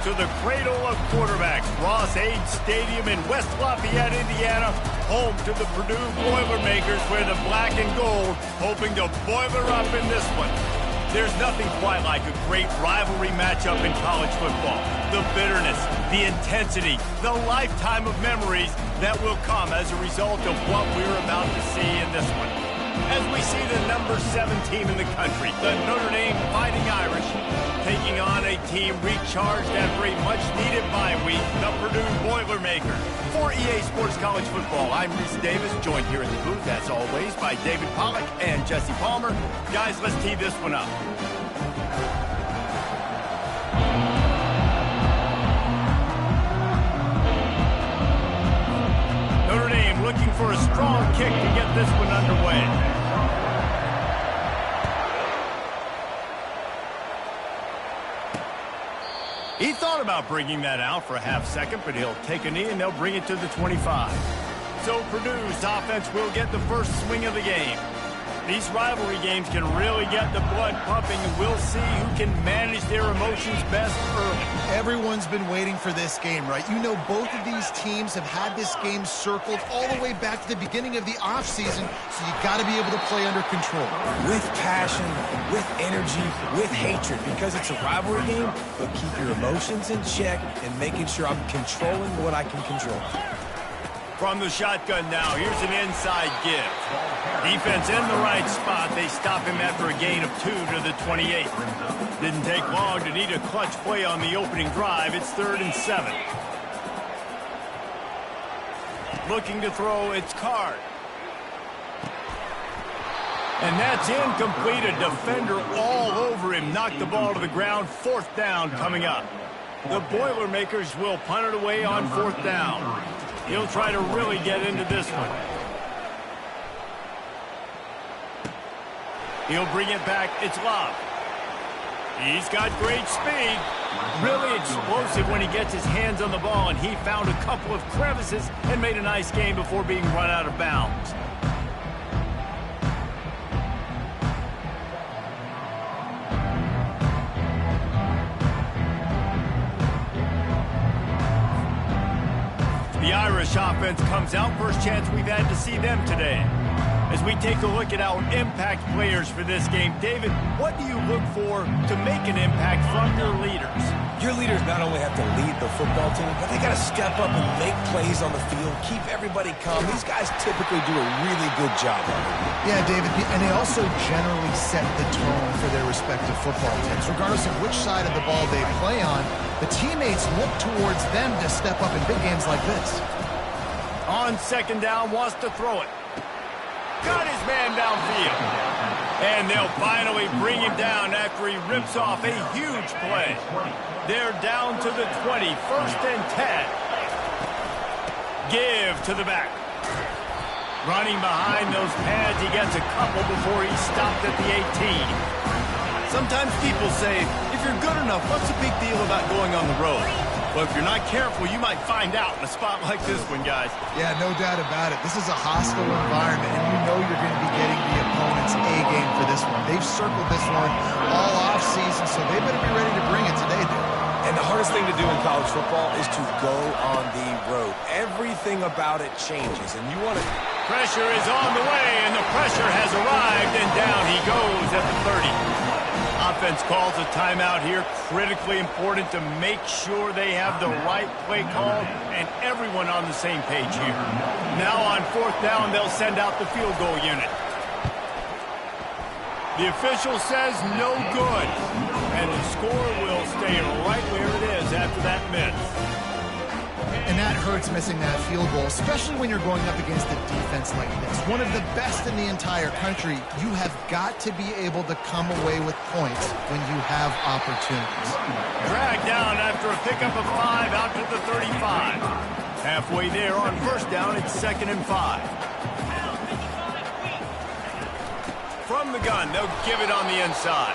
to the cradle of quarterbacks, Ross-Ade Stadium in West Lafayette, Indiana, home to the Purdue Boilermakers, where the black and gold hoping to boiler up in this one. There's nothing quite like a great rivalry matchup in college football. The bitterness, the intensity, the lifetime of memories that will come as a result of what we're about to see in this one. As we see the number 7 team in the country, the Notre Dame Fighting Irish, taking on a team recharged after a much-needed bye week, the Purdue Boilermakers. For EA Sports College Football, I'm Reese Davis, joined here in the booth, as always, by David Pollack and Jesse Palmer. Guys, let's tee this one up. Notre Dame looking for a strong kick to get this one underway. He thought about bringing that out for a half second, but he'll take a knee and they'll bring it to the 25. So Purdue's offense will get the first swing of the game. These rivalry games can really get the blood pumping, and we'll see who can manage their emotions best early. Everyone's been waiting for this game, right? You know, both of these teams have had this game circled all the way back to the beginning of the offseason, so you got to be able to play under control. With passion, with energy, with hatred, because it's a rivalry game, but keep your emotions in check and making sure I'm controlling what I can control. From the shotgun now, here's an inside give. Defense in the right spot. They stop him after a gain of 2 to the 28. Didn't take long to need a clutch play on the opening drive. It's 3rd and 7. Looking to throw, it's Card. And that's incomplete. A defender all over him. Knocked the ball to the ground. 4th down coming up. The Boilermakers will punt it away on 4th down. He'll try to really get into this one. He'll bring it back. It's Love. He's got great speed. Really explosive when he gets his hands on the ball, and he found a couple of crevices and made a nice game before being run out of bounds. The Irish offense comes out. First chance we've had to see them today. As we take a look at our impact players for this game, David, what do you look for to make an impact from your leaders? Your leaders not only have to lead the football team, but they got to step up and make plays on the field, keep everybody calm. These guys typically do a really good job of it. Yeah, David, and they also generally set the tone for their respective football teams. Regardless of which side of the ball they play on, the teammates look towards them to step up in big games like this. On 2nd down, wants to throw it. Got his man downfield. And they'll finally bring him down after he rips off a huge play. They're down to the 20, 1st and 10. Give to the back. Running behind those pads, he gets a couple before he's stopped at the 18. Sometimes people say, if you're good enough, what's the big deal about going on the road? Well, if you're not careful, you might find out in a spot like this one, guys. Yeah, no doubt about it. This is a hostile environment, and you know you're going to be getting the opponent's A-game for this one. They've circled this one all offseason, so they better be ready to bring it today, dude. And the hardest thing to do in college football is to go on the road. Everything about it changes, and you want to... Pressure is on the way, and the pressure has arrived, and down he goes at the 30. Offense calls a timeout here. Critically important to make sure they have the right play call and everyone on the same page here. Now on 4th down, they'll send out the field goal unit. The official says no good, and the score will stay right where it is after that miss. And that hurts, missing that field goal, especially when you're going up against a defense like this. One of the best in the entire country. You have got to be able to come away with points when you have opportunities. Dragged down after a pickup of 5 out to the 35. Halfway there on 1st down, it's 2nd and 5. From the gun, they'll give it on the inside.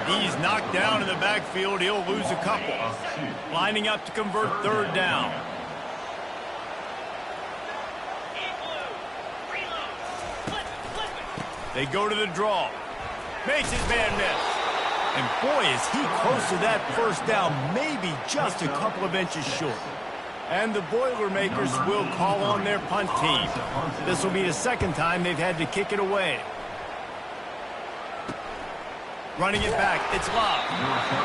He's knocked down in the backfield. He'll lose a couple. Lining up to convert 3rd down. They go to the draw. Makes his man miss. And boy, is he close to that first down, maybe just a couple of inches short. And the Boilermakers will call on their punt team. This will be the second time they've had to kick it away. Running it back, it's Love.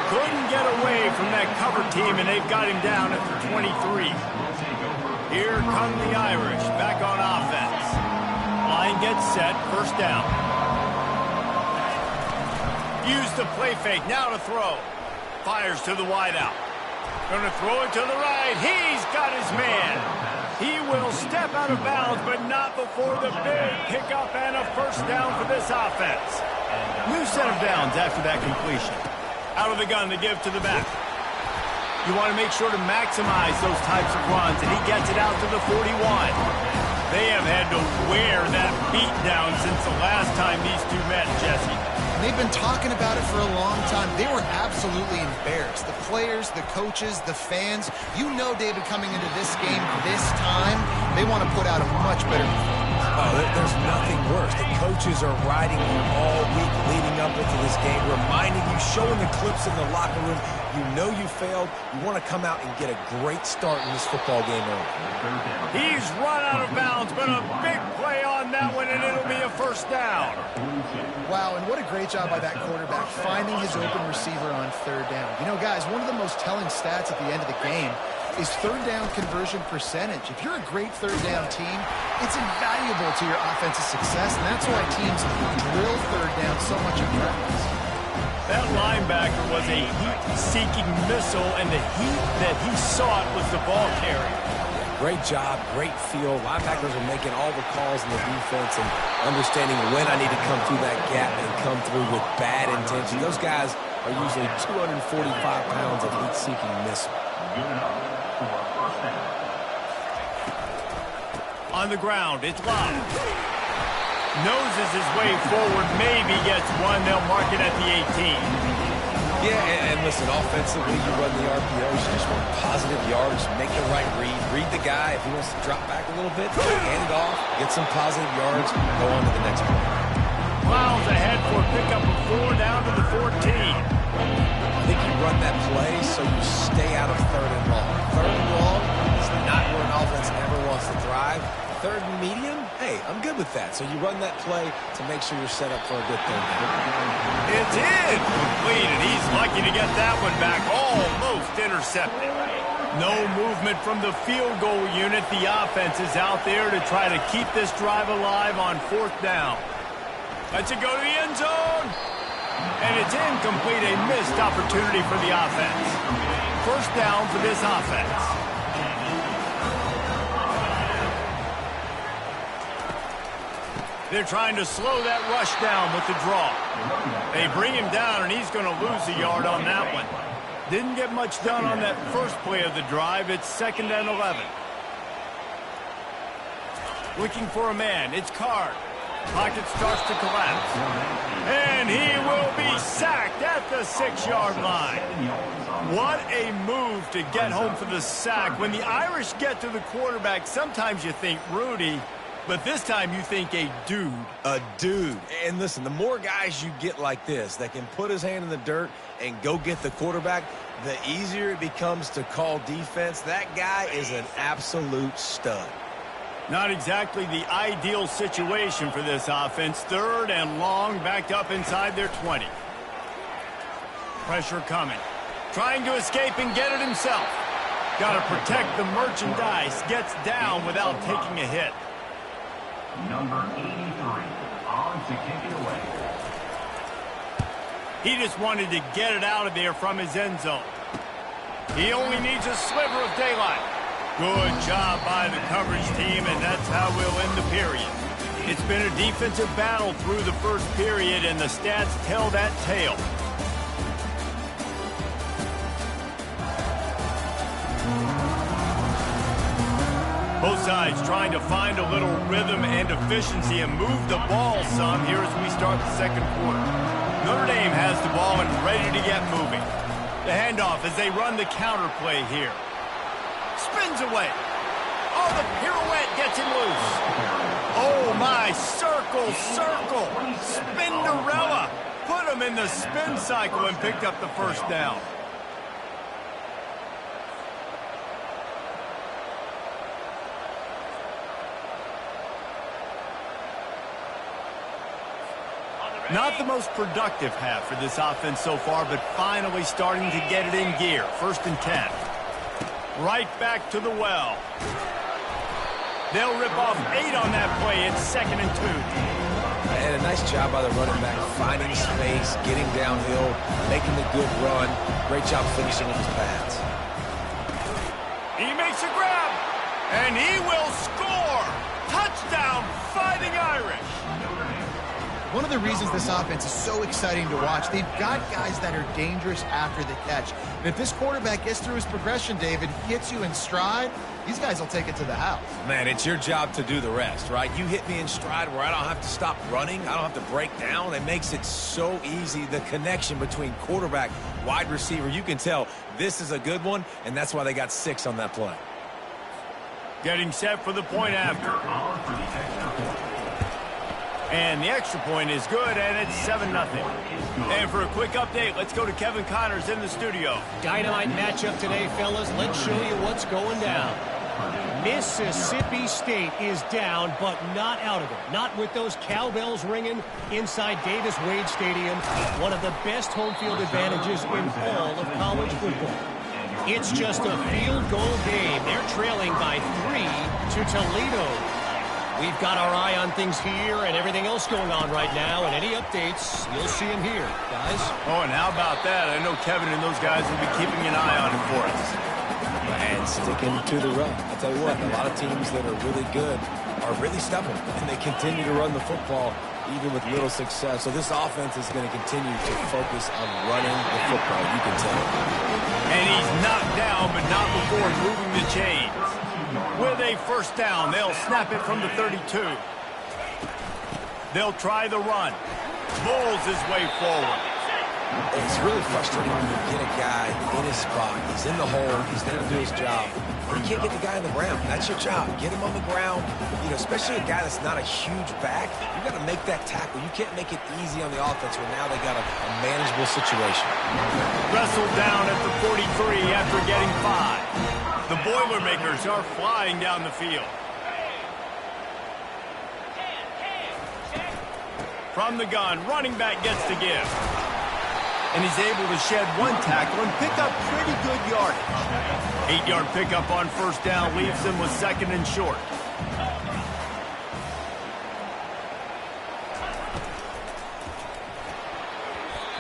Couldn't get away from that cover team, and they've got him down at the 23. Here come the Irish, back on offense. Line gets set, first down. Use the play fake, now to throw. Fires to the wideout. Going to throw it to the right. He's got his man. He will step out of bounds, but not before the big pickup and a first down for this offense. New set of downs after that completion. Out of the gun to give to the back. You want to make sure to maximize those types of runs, and he gets it out to the 41. They have had to wear that beat down since the last time these two met, Jesse. They've been talking about it for a long time. They were absolutely embarrassed. The players, the coaches, the fans. You know, David, coming into this game this time, they want to put out a much better performance. Oh, there's nothing worse. The coaches are riding you all week leading up into this game, reminding you, showing the clips in the locker room. You know you failed. You want to come out and get a great start in this football game early. He's run out of bounds, but a big play on that one, and it'll be a first down. Wow, and what a great job by that quarterback, finding his open receiver on third down. You know, guys, one of the most telling stats at the end of the game is third down conversion percentage. If you're a great third down team, it's invaluable to your offensive success, and that's why teams drill third down so much in practice. That linebacker was a heat-seeking missile, and the heat that he sought was the ball carrier. Great job, great feel. Linebackers are making all the calls in the defense and understanding when I need to come through that gap and come through with bad intention. Those guys are usually 245 pounds of heat-seeking missile. On the ground, it's Love. Noses his way forward, maybe gets one. They'll mark it at the 18. Yeah, and listen, offensively, you run the RPOs. You just want positive yards, make the right read. Read the guy. If he wants to drop back a little bit, hand it off, get some positive yards, go on to the next play. Miles ahead for a pickup of 4 down to the 14. I think you run that play so you stay out of third and long. Third and long is not where an offense ever wants to thrive. Third and medium, hey, I'm good with that. So you run that play to make sure you're set up for a good thing. It's in. Completed. He's lucky to get that one back. Almost intercepted. No movement from the field goal unit. The offense is out there to try to keep this drive alive on fourth down. Lets it go to the end zone. And it's incomplete. A missed opportunity for the offense. First down for this offense. They're trying to slow that rush down with the draw. They bring him down, and he's going to lose a yard on that one. Didn't get much done on that first play of the drive. It's 2nd and 11. Looking for a man. It's Card. Pocket starts to collapse. And he will be sacked at the 6-yard line. What a move to get home for the sack. When the Irish get to the quarterback, sometimes you think Rudy, but this time you think a dude. A dude. And listen, the more guys you get like this that can put his hand in the dirt and go get the quarterback, the easier it becomes to call defense. That guy is an absolute stud. Not exactly the ideal situation for this offense. 3rd and long, backed up inside their 20. Pressure coming. Trying to escape and get it himself. Got to protect the merchandise. Gets down without taking a hit. Number 83, on to kick it away. He just wanted to get it out of there from his end zone. He only needs a sliver of daylight. Good job by the coverage team, and that's how we'll end the period. It's been a defensive battle through the first period, and the stats tell that tale. Both sides trying to find a little rhythm and efficiency and move the ball some here as we start the second quarter. Notre Dame has the ball and ready to get moving. The handoff as they run the counter play here. Spins away. Oh, the pirouette gets him loose. Oh, my. Circle, circle. Spinderella. Put a him in the spin cycle and picked up the first down. Not the most productive half for this offense so far, but finally starting to get it in gear. 1st and 10. Right back to the well. They'll rip off 8 on that play. It's 2nd and 2. And a nice job by the running back, finding space, getting downhill, making the good run. Great job finishing with his pads. He makes a grab, and he will score. Touchdown, Fighting Irish. One of the reasons this offense is so exciting to watch, they've got guys that are dangerous after the catch. And if this quarterback gets through his progression, David, hits you in stride, these guys will take it to the house. Man, it's your job to do the rest, right? You hit me in stride where I don't have to stop running. I don't have to break down. It makes it so easy. The connection between quarterback, wide receiver, you can tell this is a good one, and that's why they got 6 on that play. Getting set for the point after. And the extra point is good, and it's 7-0. And for a quick update, let's go to Kevin Connors in the studio. Dynamite matchup today, fellas. Let's show you what's going down. Mississippi State is down, but not out of it. Not with those cowbells ringing inside Davis-Wade Stadium. One of the best home field advantages in all of college football. It's just a field goal game. They're trailing by 3 to Toledo. We've got our eye on things here and everything else going on right now, and any updates, you'll see them here, guys. Oh, and how about that? I know Kevin and those guys will be keeping an eye on it for us. And sticking to the run. I'll tell you what, a lot of teams that are really good are really stubborn, and they continue to run the football even with little success. So this offense is going to continue to focus on running the football, you can tell. And he's knocked down, but not before moving the chains. With a 1st down, they'll snap it from the 32. They'll try the run. Bowls his way forward. It's really frustrating when you get a guy in his spot. He's in the hole. He's there to do his job. But you can't get the guy on the ground. That's your job. Get him on the ground. You know, especially a guy that's not a huge back. You got to make that tackle. You can't make it easy on the offense when now they got a manageable situation. Wrestled down at the 43 after getting 5. The Boilermakers are flying down the field. From the gun, running back gets to give. And he's able to shed 1 tackle and pick up pretty good yardage. 8-yard pickup on 1st down leaves him with 2nd and short.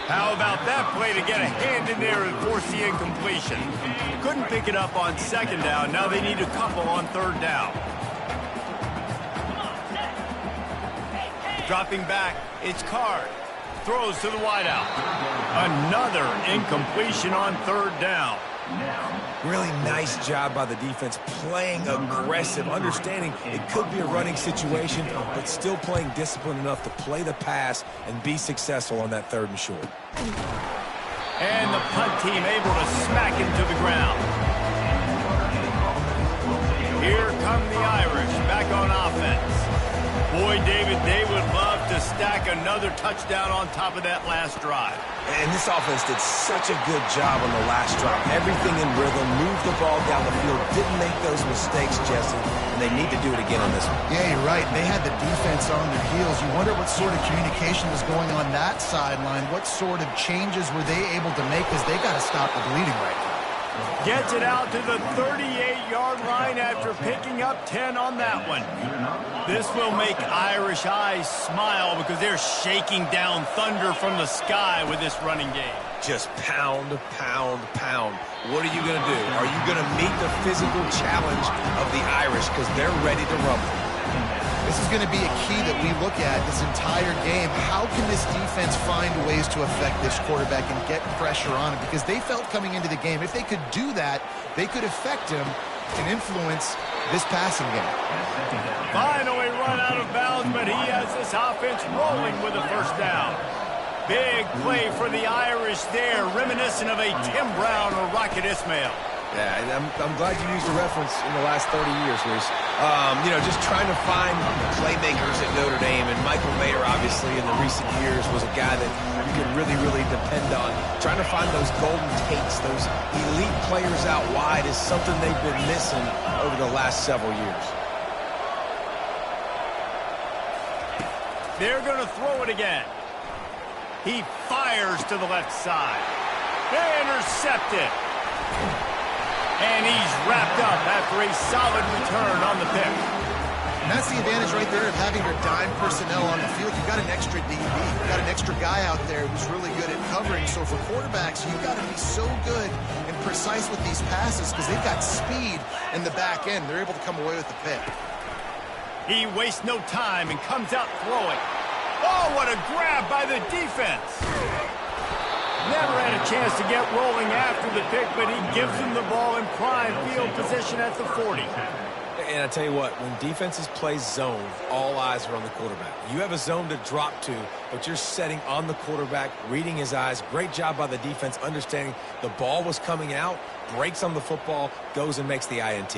How about that play to get a hand in there and force the incompletion? Couldn't pick it up on 2nd down. Now they need a couple on 3rd down. Dropping back, it's Card. Throws to the wideout. Another incompletion on 3rd down. Really nice job by the defense, playing aggressive, understanding it could be a running situation, but still playing disciplined enough to play the pass and be successful on that 3rd and short. And the punt team able to smack him to the ground. Here come the Irish back on offense. Boy, David, they would love to stack another touchdown on top of that last drive. And this offense did such a good job on the last drive. Everything in rhythm, moved the ball down the field, didn't make those mistakes, Jesse, and they need to do it again on this one. Yeah, you're right. They had the defense on their heels. You wonder what sort of communication was going on that sideline. What sort of changes were they able to make, because they got to stop the bleeding right now. Gets it out to the 38-yard line after picking up 10 on that one. This will make Irish eyes smile because they're shaking down thunder from the sky with this running game. Just pound, pound, pound. What are you going to do? Are you going to meet the physical challenge of the Irish because they're ready to rumble? This is going to be a key that we look at this entire game. How can this defense find ways to affect this quarterback and get pressure on him? Because they felt coming into the game, if they could do that, they could affect him and influence this passing game. Finally run out of bounds, but he has this offense rolling with a 1st down. Big play for the Irish there, reminiscent of a Tim Brown or Rocket Ismail. Yeah, and I'm glad you used a reference in the last 30 years, Reese. You know, just trying to find playmakers at Notre Dame, and Michael Mayer, obviously, in the recent years, was a guy that you could really, really depend on. Trying to find those golden takes, those elite players out wide is something they've been missing over the last several years. They're going to throw it again. He fires to the left side. They intercept it. And he's wrapped up after a solid return on the pick. And that's the advantage right there of having your dime personnel on the field. You've got an extra DB. You've got an extra guy out there who's really good at covering. So for quarterbacks, you've got to be so good and precise with these passes because they've got speed in the back end. They're able to come away with the pick. He wastes no time and comes out throwing. Oh, what a grab by the defense. Never had a chance to get rolling after the pick, but he gives him the ball in prime field position at the 40. And I tell you what, when defenses play zone, all eyes are on the quarterback. You have a zone to drop to, but you're setting on the quarterback, reading his eyes. Great job by the defense, understanding the ball was coming out, breaks on the football, goes and makes the INT.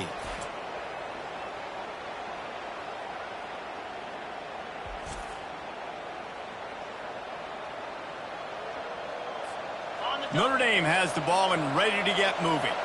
Notre Dame has the ball and ready to get moving.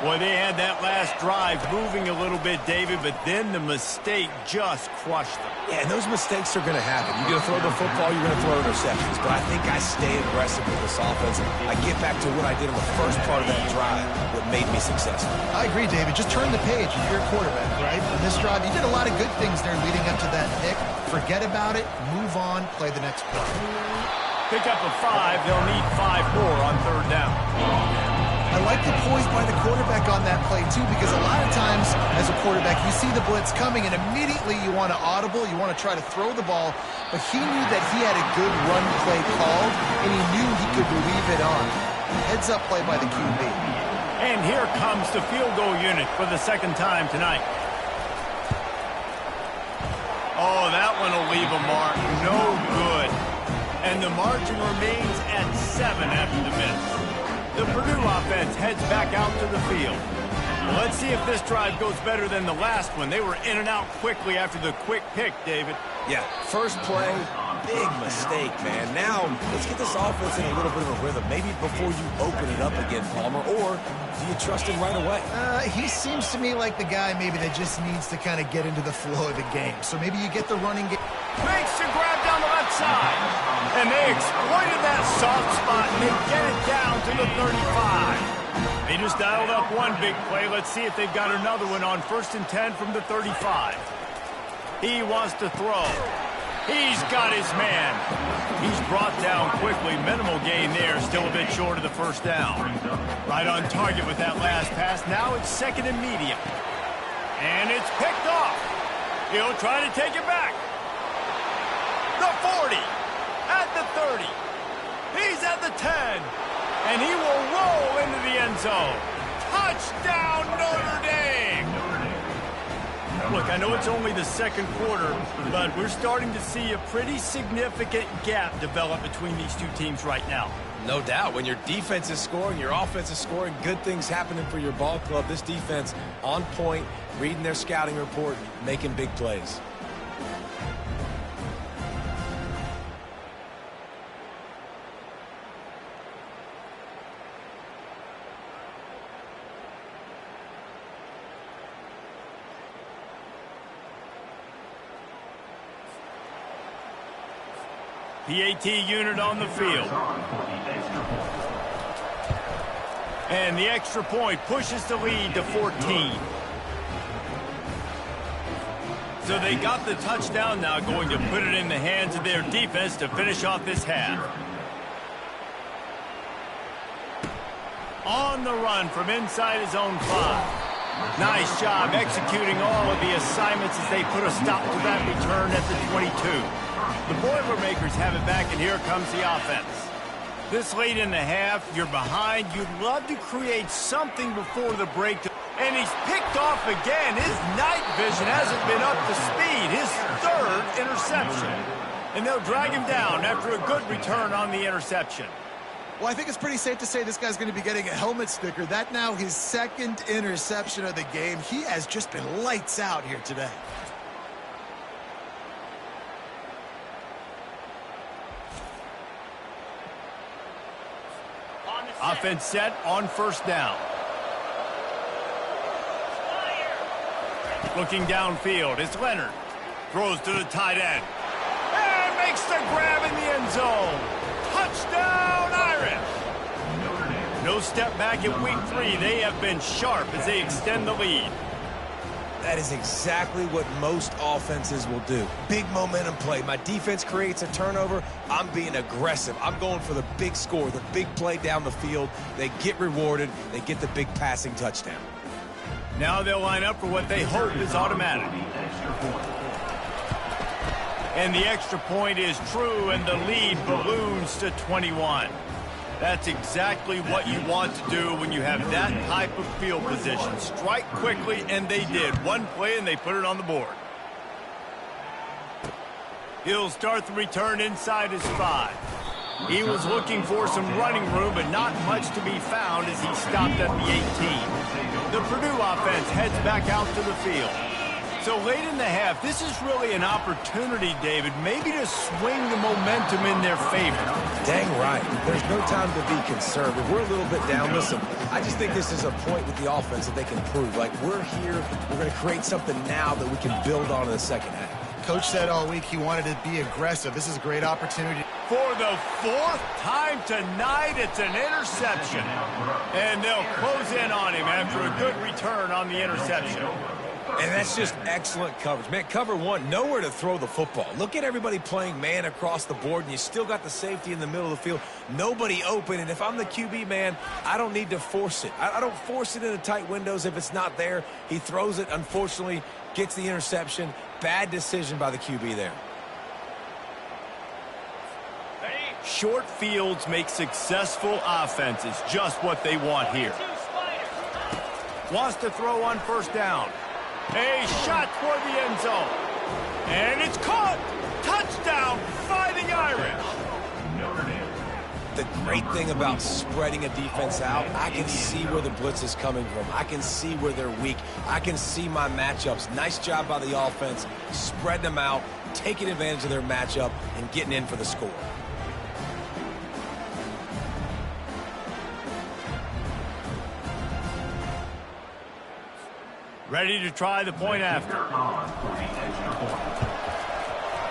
Boy, they had that last drive moving a little bit, David, but then the mistake just crushed them. Yeah, and those mistakes are going to happen. You're going to throw the football, you're going to throw interceptions. But I think I stay aggressive with this offense. I get back to what I did on the first part of that drive, what made me successful. I agree, David. Just turn the page if you're a quarterback, right? On this drive, you did a lot of good things there leading up to that pick. Forget about it, move on, play the next play. Pick up a 5. They'll need 5 more on third down. I like the poise by the quarterback on that play, too, because a lot of times as a quarterback, you see the blitz coming, and immediately you want to audible, you want to try to throw the ball, but he knew that he had a good run play called, and he knew he could leave it on. Heads-up play by the QB. And here comes the field goal unit for the second time tonight. Oh, that one will leave a mark. No good. And the margin remains at 7 after the miss. The Purdue offense heads back out to the field. Well, let's see if this drive goes better than the last one. They were in and out quickly after the quick pick, David. Yeah, first play, big mistake, man. Now, let's get this offense in a little bit of a rhythm. Maybe before you open it up again, Palmer, or do you trust him right away? He seems to me like the guy maybe that just needs to kind of get into the flow of the game. So maybe you get the running game. Makes the grab down the left side. And they exploited that soft spot, and they get it down to the 35. They just dialed up one big play. Let's see if they've got another one on 1st and 10 from the 35. He wants to throw. He's got his man. He's brought down quickly. Minimal gain there. Still a bit short of the first down. Right on target with that last pass. Now it's 2nd and medium. And it's picked off. He'll try to take it back. The 40. At the 30. He's at the 10. And he will roll into the end zone. Touchdown, Notre Dame! Look, I know it's only the second quarter, but we're starting to see a pretty significant gap develop between these two teams right now. No doubt. When your defense is scoring, your offense is scoring, good things happening for your ball club. This defense on point, reading their scouting report, making big plays. PAT unit on the field. And the extra point pushes the lead to 14. So they got the touchdown now, going to put it in the hands of their defense to finish off this half. On the run from inside his own 5. Nice job executing all of the assignments as they put a stop to that return at the 22. The Boilermakers have it back, and here comes the offense. This late in the half, you're behind. You'd love to create something before the break. And he's picked off again. His night vision hasn't been up to speed. His 3rd interception. And they'll drag him down after a good return on the interception. Well, I think it's pretty safe to say this guy's going to be getting a helmet sticker. That now his second interception of the game. He has just been lights out here today. Offense set on first down. Looking downfield, it's Leonard. Throws to the tight end. And makes the grab in the end zone. Touchdown, Irish. No step back in week 3. They have been sharp as they extend the lead. That is exactly what most offenses will do. Big momentum play. My defense creates a turnover. I'm being aggressive. I'm going for the big score, the big play down the field. They get rewarded. They get the big passing touchdown. Now they'll line up for what they hope is automatic. And the extra point is true, and the lead balloons to 21. That's exactly what you want to do when you have that type of field position. Strike quickly, and they did. One play, and they put it on the board. He'll start the return inside his 5. He was looking for some running room, but not much to be found as he stopped at the 18. The Purdue offense heads back out to the field. So late in the half, this is really an opportunity, David, maybe to swing the momentum in their favor. Dang right. There's no time to be concerned. If we're a little bit down, listen, I just think this is a point with the offense that they can prove. Like, we're here, we're going to create something now that we can build on in the second half. Coach said all week he wanted to be aggressive. This is a great opportunity. For the 4th time tonight, it's an interception. And they'll close in on him after a good return on the interception. And that's just excellent coverage. Man, cover 1, nowhere to throw the football. Look at everybody playing man across the board, and you still got the safety in the middle of the field. Nobody open, and if I'm the QB, man, I don't need to force it. I don't force it into tight windows if it's not there. He throws it, unfortunately, gets the interception. Bad decision by the QB there. Short fields make successful offenses just what they want here. Wants to throw on first down. A shot toward the end zone. And it's caught. Touchdown, Fighting Irish. The great thing about spreading a defense out, I can see where the blitz is coming from. I can see where they're weak. I can see my matchups. Nice job by the offense, spreading them out, taking advantage of their matchup, and getting in for the score. Ready to try the point after.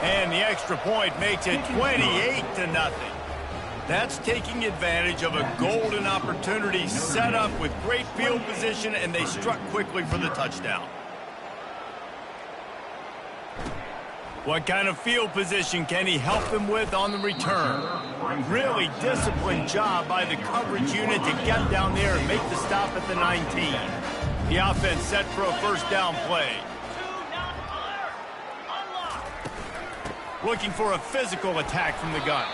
And the extra point makes it 28-0. That's taking advantage of a golden opportunity set up with great field position, and they struck quickly for the touchdown. What kind of field position can he help them with on the return? Really disciplined job by the coverage unit to get down there and make the stop at the 19. The offense set for a first down play. Looking for a physical attack from the gun.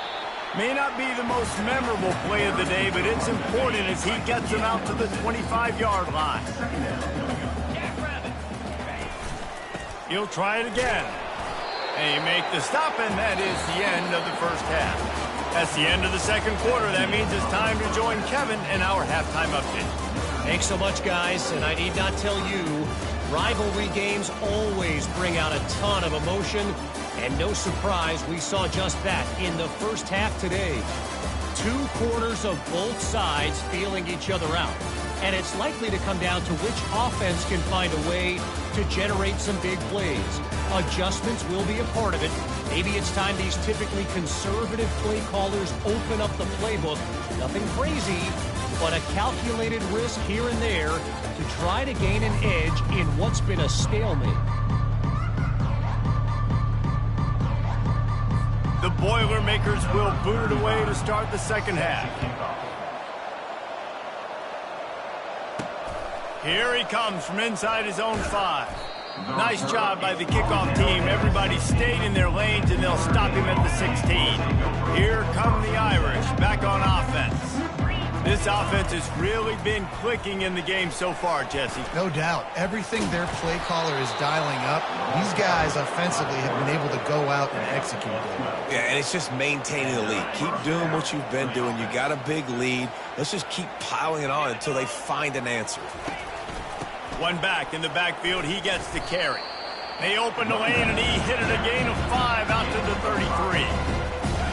May not be the most memorable play of the day, but it's important as he gets them out to the 25-yard line. He'll try it again. And he make the stop, and that is the end of the first half. That's the end of the second quarter. That means it's time to join Kevin in our halftime update. Thanks so much, guys, and I need not tell you, rivalry games always bring out a ton of emotion, and no surprise, we saw just that in the first half today. 2 quarters of both sides feeling each other out, and it's likely to come down to which offense can find a way to generate some big plays. Adjustments will be a part of it. Maybe it's time these typically conservative play callers open up the playbook. Nothing crazy, but a calculated risk here and there to try to gain an edge in what's been a stalemate. The Boilermakers will boot it away to start the second half. Here he comes from inside his own 5. Nice job by the kickoff team. Everybody stayed in their lanes, and they'll stop him at the 16. Here come the Irish back on offense. This offense has really been clicking in the game so far, Jesse. No doubt. Everything their play caller is dialing up, these guys offensively have been able to go out and execute it. Yeah, and it's just maintaining the lead. Keep doing what you've been doing. You got a big lead. Let's just keep piling it on until they find an answer. One back in the backfield. He gets the carry. They open the lane, and he hit it a gain of 5 out to the 33.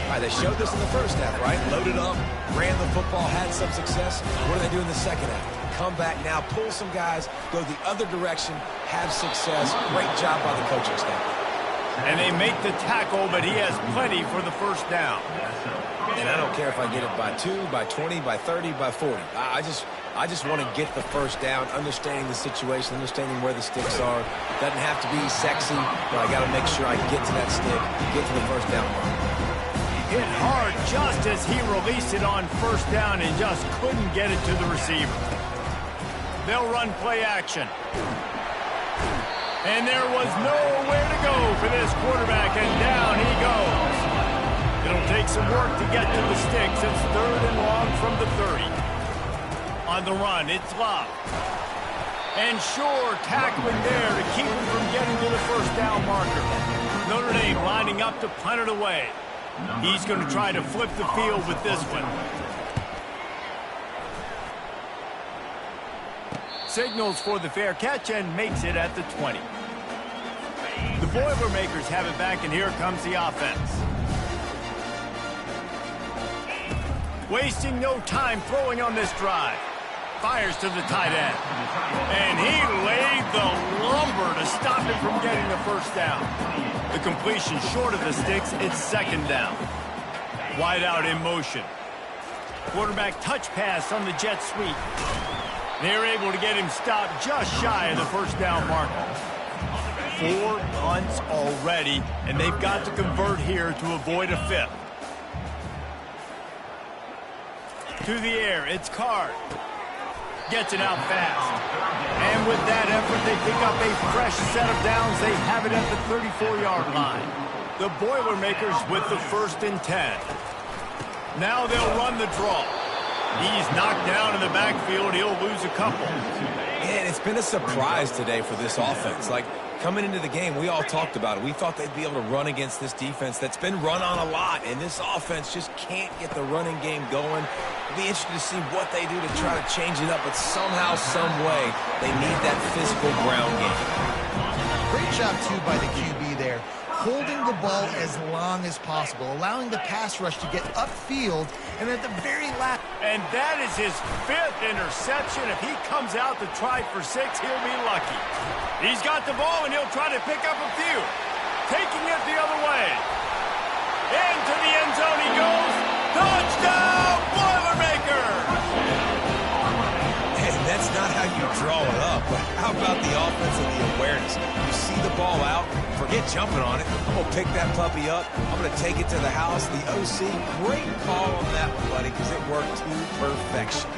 All right, they showed this in the first half, right? Loaded up, ran the football, had some success. What do they do in the second half? Come back now, pull some guys, go the other direction, have success. Great job by the coaching staff. And they make the tackle, but he has plenty for the first down. And I don't care if I get it by 2, by 20, by 30, by 40. I just want to get the first down, understanding the situation, understanding where the sticks are. Doesn't have to be sexy, but I got to make sure I get to that stick, get to the first down mark. Hit hard just as he released it on first down and just couldn't get it to the receiver. They'll run play action. And there was nowhere to go for this quarterback, and down he goes. It'll take some work to get to the sticks. It's 3rd and long from the 30. On the run, it's Love. And Shore tackling there to keep him from getting to the first down marker. Notre Dame lining up to punt it away. He's going to try to flip the field with this one. Signals for the fair catch and makes it at the 20. The Boilermakers have it back, and here comes the offense. Wasting no time throwing on this drive. Fires to the tight end. And he laid the lumber to stop him from getting the first down. The completion short of the sticks, it's 2nd down. Wide out in motion. Quarterback touch pass on the jet sweep. They're able to get him stopped just shy of the first down marker. 4 punts already, and they've got to convert here to avoid a 5th. To the air, it's Card. Gets it out fast. And with that effort, they pick up a fresh set of downs. They have it at the 34-yard line. The Boilermakers with the 1st and 10. Now they'll run the draw. He's knocked down in the backfield. He'll lose a couple. And it's been a surprise today for this offense. Like, coming into the game, we all talked about it. We thought they'd be able to run against this defense that's been run on a lot, and this offense just can't get the running game going. It'll be interesting to see what they do to try to change it up, but somehow, some way, they need that physical ground game. Great job, too, by the QB there. Holding the ball as long as possible, allowing the pass rush to get upfield, and at the very last. And that is his 5th interception. If he comes out to try for 6, he'll be lucky. He's got the ball, and he'll try to pick up a few. Taking it the other way. Into the end zone he goes. Touchdown, Boilermakers! And that's not how you draw it up, but how about the offense and the awareness? You see the ball out, forget jumping on it. I'm going to pick that puppy up. I'm going to take it to the house. The OC, great call on that one, buddy, because it worked to perfection.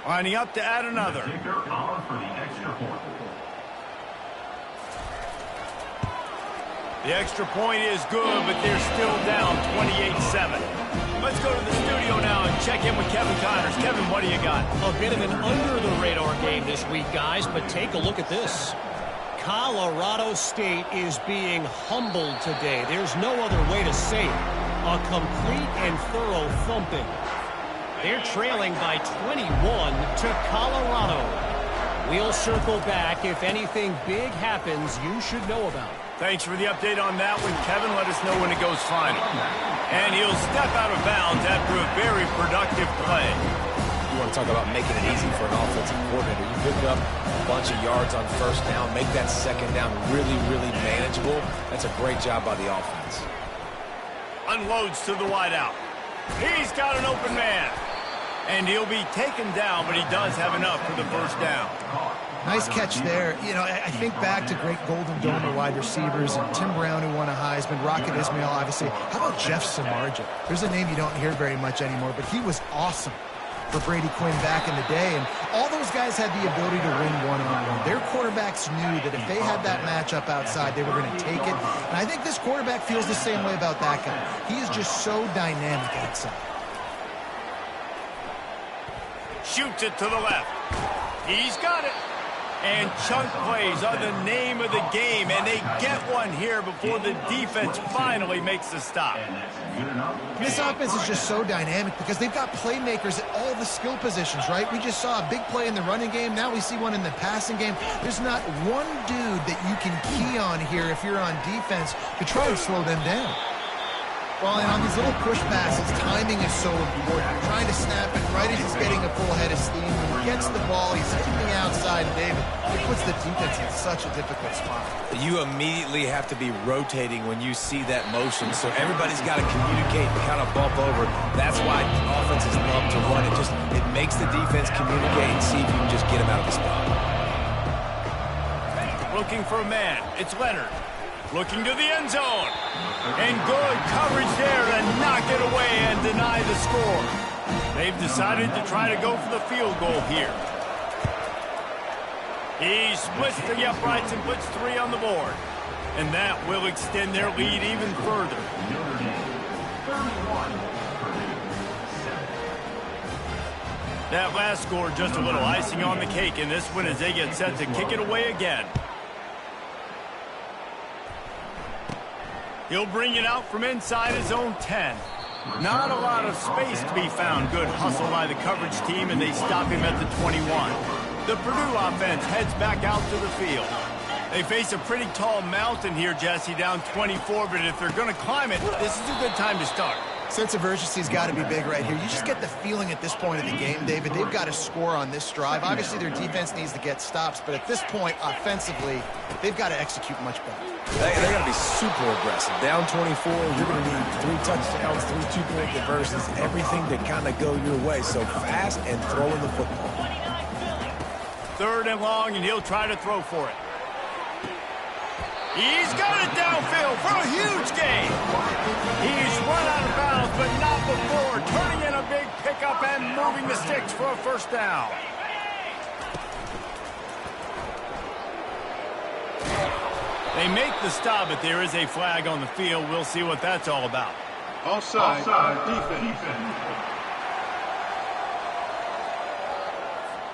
Lining up to add another. The extra point is good, but they're still down 28-7. Let's go to the studio now and check in with Kevin Connors. Kevin, what do you got? A bit of an under-the-radar game this week, guys, but take a look at this. Colorado State is being humbled today. There's no other way to say it. A complete and thorough thumping. They're trailing by 21 to Colorado. We'll circle back if anything big happens you should know about. Thanks for the update on that one, Kevin. Let us know when it goes final. And he'll step out of bounds after a very productive play. You want to talk about making it easy for an offensive coordinator. You pick up a bunch of yards on first down, make that second down really, really manageable. That's a great job by the offense. Unloads to the wideout. He's got an open man. And he'll be taken down, but he does have enough for the first down. Nice catch there. You know, I think back to great Golden Dome wide receivers and Tim Brown, who won a Heisman, Rocket Ismail, obviously. How about Jeff Samardzija? There's a name you don't hear very much anymore, but he was awesome for Brady Quinn back in the day, and all those guys had the ability to win one-on-one. Their quarterbacks knew that if they had that matchup outside, they were going to take it, and I think this quarterback feels the same way about that guy. He is just so dynamic outside. Shoots it to the left. He's got it. And chunk plays are the name of the game, and they get one here before the defense finally makes the stop. This offense is just so dynamic because they've got playmakers at all the skill positions, right? We just saw a big play in the running game. Now we see one in the passing game. There's not one dude that you can key on here if you're on defense to try and slow them down. Well, and on these little push passes, timing is so important. You're trying to snap it right as he's getting a full head of steam. When he gets the ball, he's hitting the outside, and David, it puts the defense in such a difficult spot. You immediately have to be rotating when you see that motion, so everybody's got to communicate and kind of bump over. That's why offenses love to run it. It makes the defense communicate and see if you can just get him out of the spot. Looking for a man. It's Leonard. Looking to the end zone. And good coverage there to knock it away and deny the score. They've decided to try to go for the field goal here. He splits the uprights and puts 3 on the board. And that will extend their lead even further. That last score just a little icing on the cake in this one as they get set to kick it away again. He'll bring it out from inside his own 10. Not a lot of space to be found. Good hustle by the coverage team, and they stop him at the 21. The Purdue offense heads back out to the field. They face a pretty tall mountain here, Jesse, down 24, but if they're going to climb it, this is a good time to start. Sense of urgency's got to be big right here. You just get the feeling at this point of the game, David, they've got to score on this drive. Obviously, their defense needs to get stops, but at this point, offensively, they've got to execute much better. They got to be super aggressive. Down 24, you're going to need 3 touchdowns, 3 two-point conversions, everything to kind of go your way. So fast and throwing the football. 3rd and long, and he'll try to throw for it. He's got it downfield for a huge gain. He's run out of bounds, but not before turning in a big pickup and moving the sticks for a 1st down. They make the stop, but there is a flag on the field. We'll see what that's all about. Offside defense.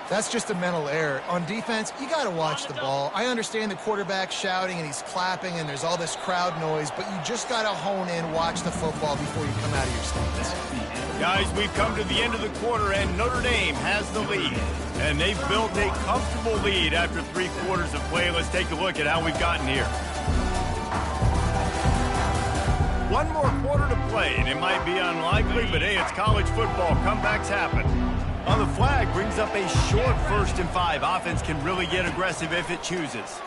That's just a mental error. On defense, you got to watch the ball. I understand the quarterback shouting and he's clapping and there's all this crowd noise, but you just got to hone in, watch the football before you come out of your stance. Guys, we've come to the end of the quarter, and Notre Dame has the lead. And they've built a comfortable lead after 3 quarters of play. Let's take a look at how we've gotten here. 1 more quarter to play, and it might be unlikely, but hey, it's college football. Comebacks happen. On the flag brings up a short 1st and 5. Offense can really get aggressive if it chooses.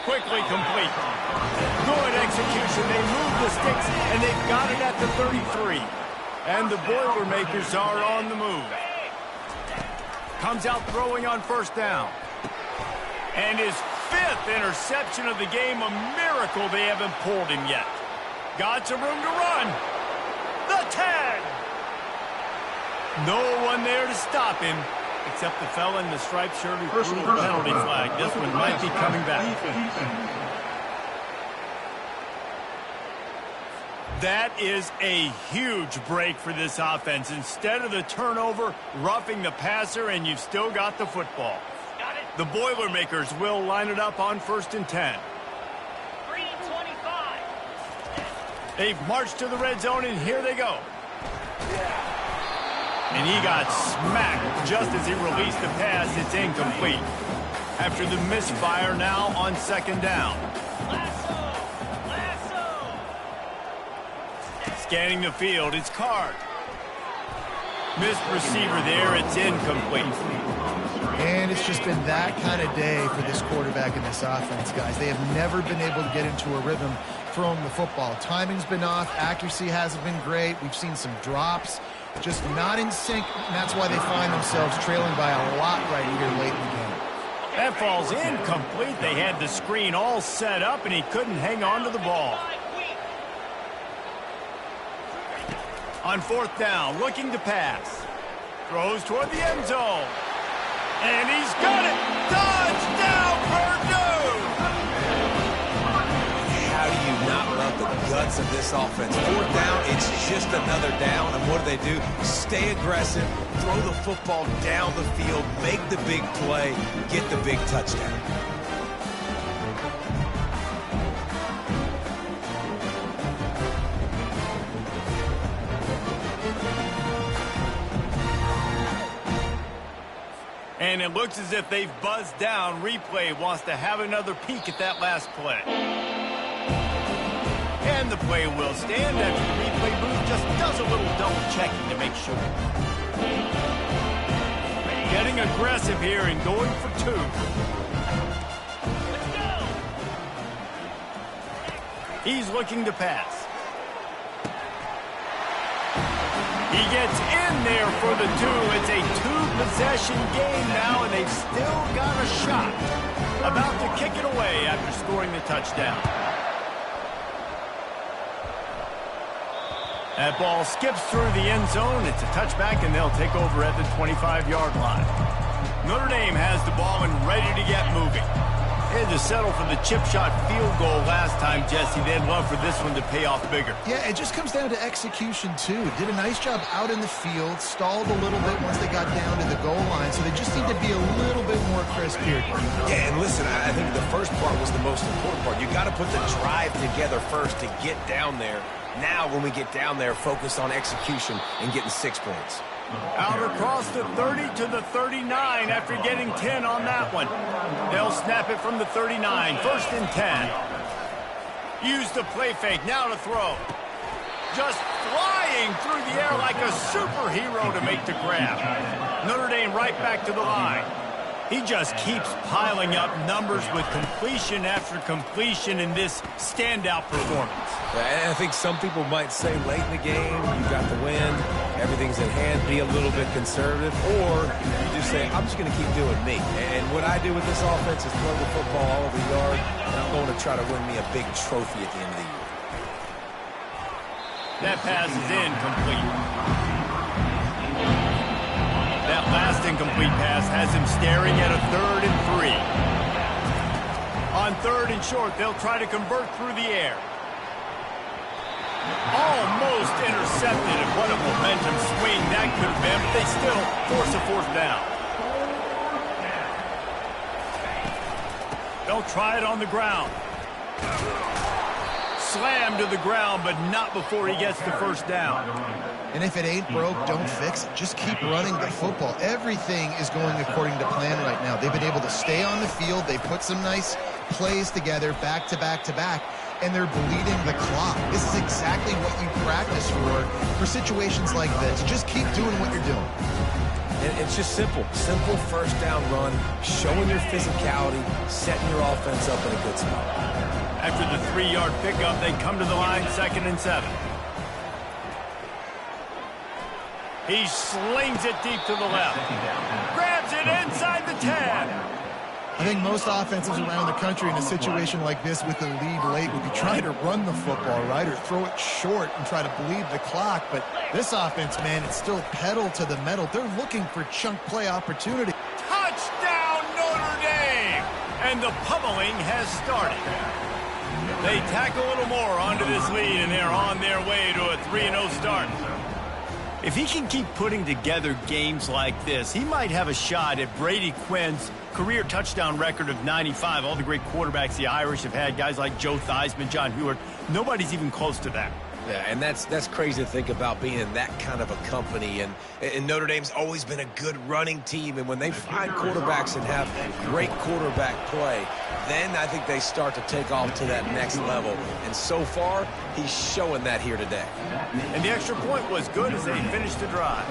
Quickly complete. Good execution. They move the sticks, and they've got it at the 33. And the Boilermakers are on the move. Comes out throwing on 1st down. And his 5th interception of the game, a miracle they haven't pulled him yet. Got some room to run. The 10. No one there to stop him, except the fella in the striped shirt who threw the penalty flag. This one might be coming back. That is a huge break for this offense. Instead of the turnover, roughing the passer, and you've still got the football. The Boilermakers will line it up on 1st and 10. 3:25. They've marched to the red zone, and here they go. And he got smacked just as he released the pass. It's incomplete. After the misfire, now on 2nd down. Scanning the field, it's Card. Missed receiver there, it's incomplete. And it's just been that kind of day for this quarterback and this offense, guys. They have never been able to get into a rhythm throwing the football. Timing's been off. Accuracy hasn't been great. We've seen some drops. just not in sync, and that's why they find themselves trailing by a lot right here late in the game. That fall's incomplete. They had the screen all set up, and he couldn't hang on to the ball. On fourth down, looking to pass. Throws toward the end zone. And he's got it. Touchdown, Purdue! How do you not love the guts of this offense? Fourth down, it's just another down. And what do? Stay aggressive, throw the football down the field, make the big play, get the big touchdown. And it looks as if they've buzzed down. Replay wants to have another peek at that last play. And the play will stand after the replay booth just does a little double checking to make sure. Getting aggressive here and going for two. Let's go. He's looking to pass. He gets in there for the two. It's a two-possession game now, and they've still got a shot. About to kick it away after scoring the touchdown. That ball skips through the end zone. It's a touchback, and they'll take over at the 25-yard line. Notre Dame has the ball and ready to get moving. They had to settle for the chip shot field goal last time, Jesse. They'd love for this one to pay off bigger. Yeah, it just comes down to execution, too. Did a nice job out in the field, stalled a little bit once they got down to the goal line, so they just need to be a little bit more crisp here. Yeah, and listen, I think the first part was the most important part. You got to put the drive together first to get down there. Now, when we get down there, focus on execution and getting 6 points. Out across the 30 to the 39 after getting 10 on that one. They'll snap it from the 39. First and 10. Use the play fake. Now to throw. Just flying through the air like a superhero to make the grab. Notre Dame right back to the line. He just keeps piling up numbers with completion after completion in this standout performance. I think some people might say late in the game, you got the win, everything's at hand, be a little bit conservative, or you just say, I'm just going to keep doing me. And what I do with this offense is throw the football all over the yard, and I'm going to try to win me a big trophy at the end of the year. That pass is incomplete. That last incomplete pass has him staring at a 3rd and 3. On 3rd and short, they'll try to convert through the air. Almost intercepted, and what a momentum swing that could have been, but they still force a 4th down. They'll try it on the ground. Slam to the ground, but not before he gets the 1st down. And if it ain't broke, don't fix it. Just keep running the football. Everything is going according to plan right now. They've been able to stay on the field. They put some nice plays together back to back to back, and they're bleeding the clock. This is exactly what you practice for situations like this. Just keep doing what you're doing. And it's just simple. Simple 1st down run, showing your physicality, setting your offense up in a good spot. After the 3-yard pickup, they come to the line, 2nd and 7. He slings it deep to the left. Grabs it inside the 10. I think most offenses around the country in a situation like this with the lead late would be trying to run the football, right, or throw it short and try to bleed the clock. But this offense, man, it's still pedal to the metal. They're looking for chunk play opportunity. Touchdown, Notre Dame! And the pummeling has started. They tack a little more onto this lead, and they're on their way to a 3-0 start. If he can keep putting together games like this, he might have a shot at Brady Quinn's career touchdown record of 95. All the great quarterbacks the Irish have had, guys like Joe Theismann, John Hewart, nobody's even close to that. Yeah, and that's crazy to think about being in that kind of a company. And Notre Dame's always been a good running team. And when they find quarterbacks and have great quarterback play, then I think they start to take off to that next level. And so far, he's showing that here today. And the extra point was good as they finished the drive.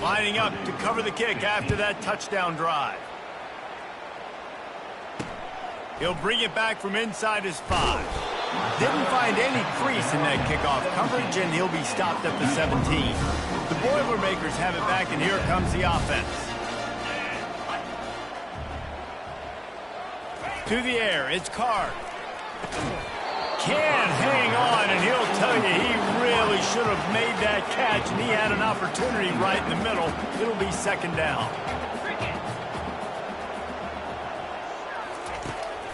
Lining up to cover the kick after that touchdown drive. He'll bring it back from inside his 5. Didn't find any crease in that kickoff coverage, and he'll be stopped at the 17. The Boilermakers have it back, and here comes the offense. To the air, it's Card. Can't hang on, and he'll tell you he really should have made that catch, and he had an opportunity right in the middle. It'll be second down.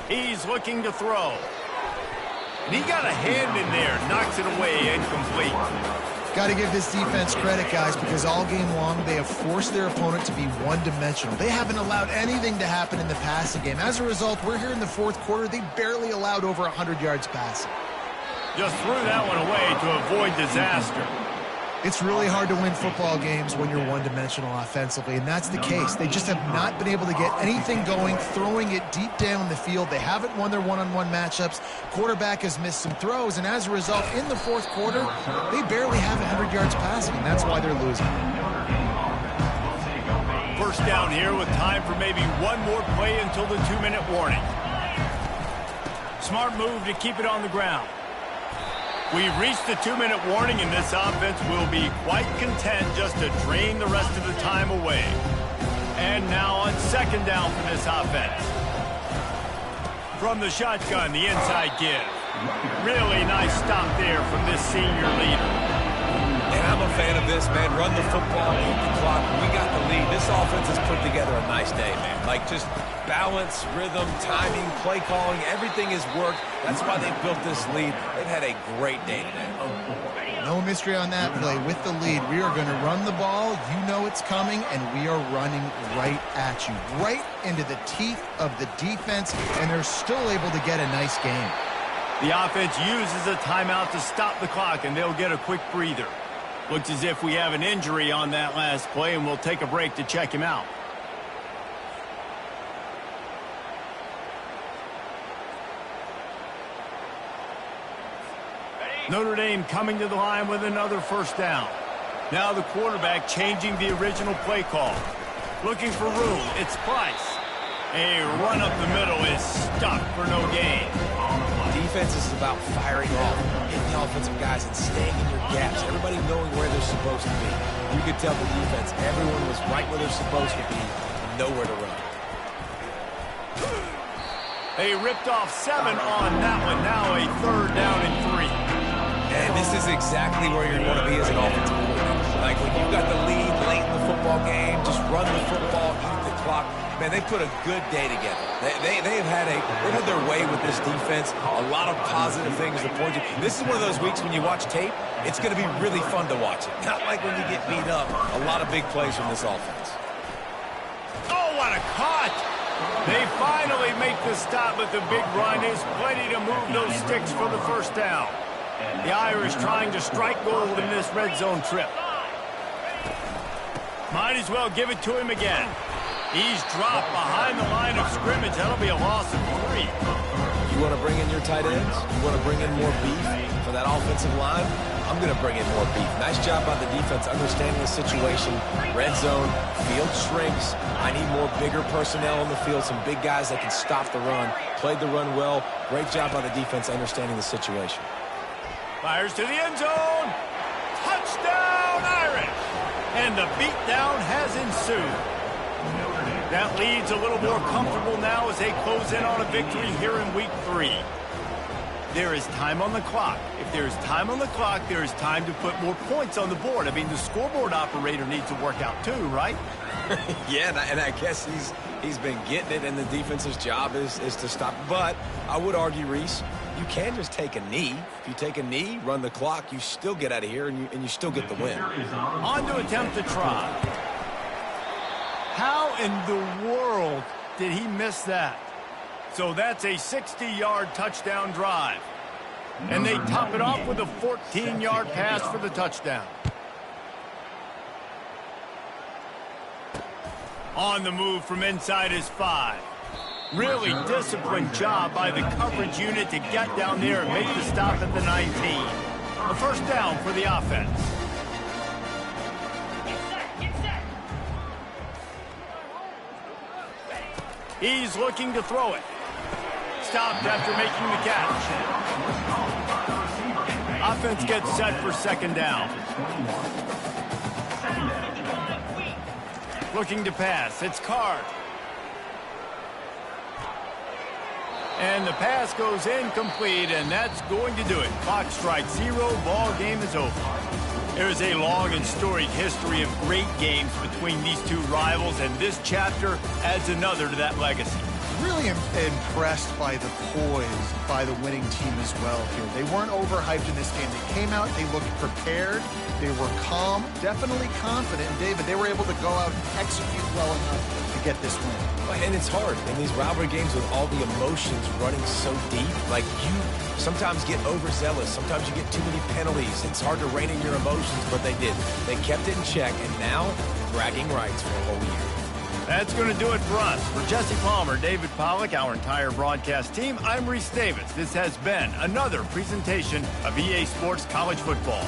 He's looking to throw. And he got a hand in there, knocks it away, incomplete. Got to give this defense credit, guys, because all game long they have forced their opponent to be one-dimensional. They haven't allowed anything to happen in the passing game. As a result, we're here in the fourth quarter. They barely allowed over 100 yards passing. Just threw that one away to avoid disaster. It's really hard to win football games when you're one-dimensional offensively, and that's the case. They just have not been able to get anything going, throwing it deep down the field. They haven't won their one-on-one matchups. Quarterback has missed some throws, and as a result, in the fourth quarter, they barely have 100 yards passing, and that's why they're losing. First down here with time for maybe one more play until the 2-minute warning. Smart move to keep it on the ground. We've reached the 2-minute warning, and this offense will be quite content just to drain the rest of the time away. And now on second down for this offense. From the shotgun, the inside give. Really nice stop there from this senior leader. And I'm a fan of this, man. Run the football, eat the clock. We got the lead. This offense has put together a nice day, man. Like, just balance, rhythm, timing, play calling, everything has worked. That's why they built this lead. They've had a great day today. No mystery on that play. With the lead, we are going to run the ball. You know it's coming, and we are running right at you, right into the teeth of the defense, and they're still able to get a nice game. The offense uses a timeout to stop the clock, and they'll get a quick breather. Looks as if we have an injury on that last play, and we'll take a break to check him out. Notre Dame coming to the line with another first down. Now the quarterback changing the original play call. Looking for room. It's Price. A run up the middle is stuck for no gain. Defense is about firing off, hitting the offensive guys and staying in your gaps. Everybody knowing where they're supposed to be. You could tell the defense, everyone was right where they're supposed to be, nowhere to run. They ripped off 7 on that one. Now a third down and 3. And this is exactly where you're going to be as an offensive coordinator. Like when you've got the lead late in the football game, just run the football, eat the clock. Man, they put a good day together. They've had their way with this defense. A lot of positive things to point to. This is one of those weeks when you watch tape, it's going to be really fun to watch it. Not like when you get beat up. A lot of big plays from this offense. Oh, what a cut! They finally make the stop, but the big run is plenty to move those sticks for the first down. The Irish trying to strike gold in this red zone trip. Might as well give it to him again. He's dropped behind the line of scrimmage. That'll be a loss of 3. You want to bring in your tight ends? You want to bring in more beef for that offensive line? I'm going to bring in more beef. Nice job by the defense understanding the situation. Red zone, field shrinks. I need more bigger personnel on the field, some big guys that can stop the run. Played the run well. Great job by the defense understanding the situation. Fires to the end zone. Touchdown, Irish! And the beatdown has ensued. That lead's a little more comfortable now as they close in on a victory here in week 3. There is time on the clock. If there's time on the clock, there is time to put more points on the board. I mean, the scoreboard operator needs to work out too, right? Yeah, and I guess he's been getting it, and the defense's job is to stop. But I would argue, Reese, you can just take a knee. If you take a knee, run the clock, you still get out of here, and you still get the win. On to attempt to try. How in the world did he miss that? So that's a 60-yard touchdown drive. And they top it off with a 14-yard pass for the touchdown. On the move from inside his 5. Really disciplined job by the coverage unit to get down there and make the stop at the 19. A first down for the offense. He's looking to throw it. Stopped after making the catch. Offense gets set for second down. looking to pass. It's Carr. And the pass goes incomplete, and that's going to do it. Clock strikes 0, ball game is over. There is a long and storied history of great games between these two rivals, and this chapter adds another to that legacy. Really impressed by the poise by the winning team as well here. They weren't overhyped in this game. They came out, they looked prepared, they were calm, definitely confident. And David, they were able to go out and execute well enough to get this win. And it's hard in these rivalry games with all the emotions running so deep. Like, you sometimes get overzealous. Sometimes you get too many penalties. It's hard to rein in your emotions, but they did. They kept it in check, and now bragging rights for a whole year. That's going to do it for us. For Jesse Palmer, David Pollack, our entire broadcast team, I'm Reese Davis. This has been another presentation of EA Sports College Football.